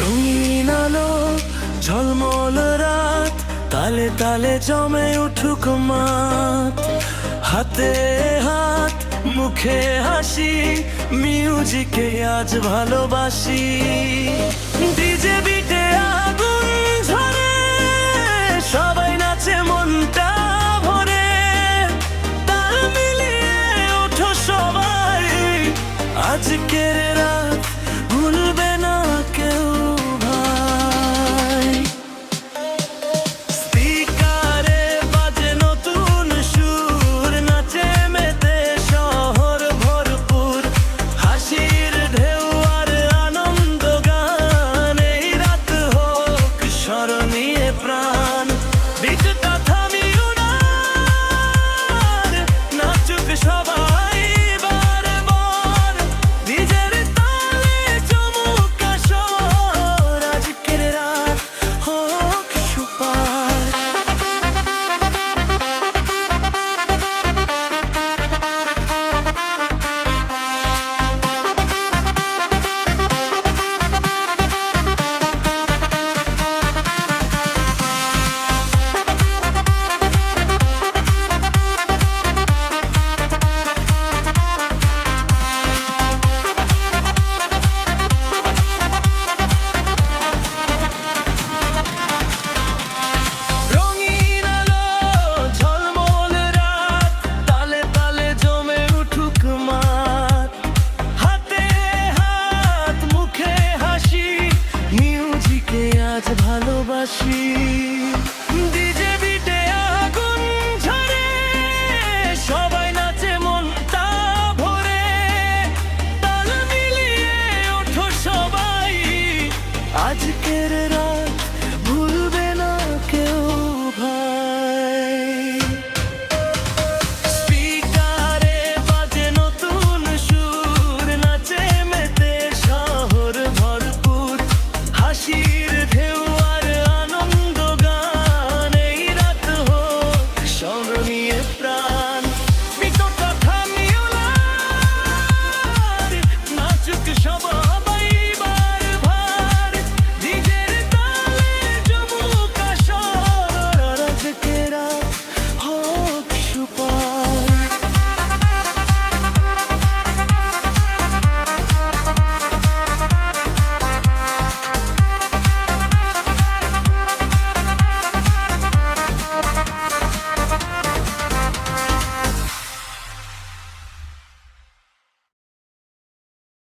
রঙিন আলো ঝলমল রাত, তালে তালে জমে উঠুক মাত। হাতে হাত মুখে হাসি, মিউজিকে আজ ভালোবাসি। ডিজে বিটে আগুন ঝরে, সবাই নাচে মনটা ভরে। তাল মিলিয়ে ওঠো সবাই, আজকের রাত ভুলবে না কেউ ভাই। স্পিকারে বাজে নতুন সুর, নাচে মেতে শহর ভরপুর। হাসির ঢেউ আর আনন্দ গান, এই রাত হোক স্মরণীয় প্রাণ। বিটটা থামিও না, নাচুক সবাই বার বার। নিজের তালে চমুক আসর, আজকের রাত হোক সুপার। রঙিন আলো ঝলমল রাত, তালে তালে জমে উঠুক মাত। হাতে হাত মুখে হাসি, মিউজিকে আজ ভালোবাসি।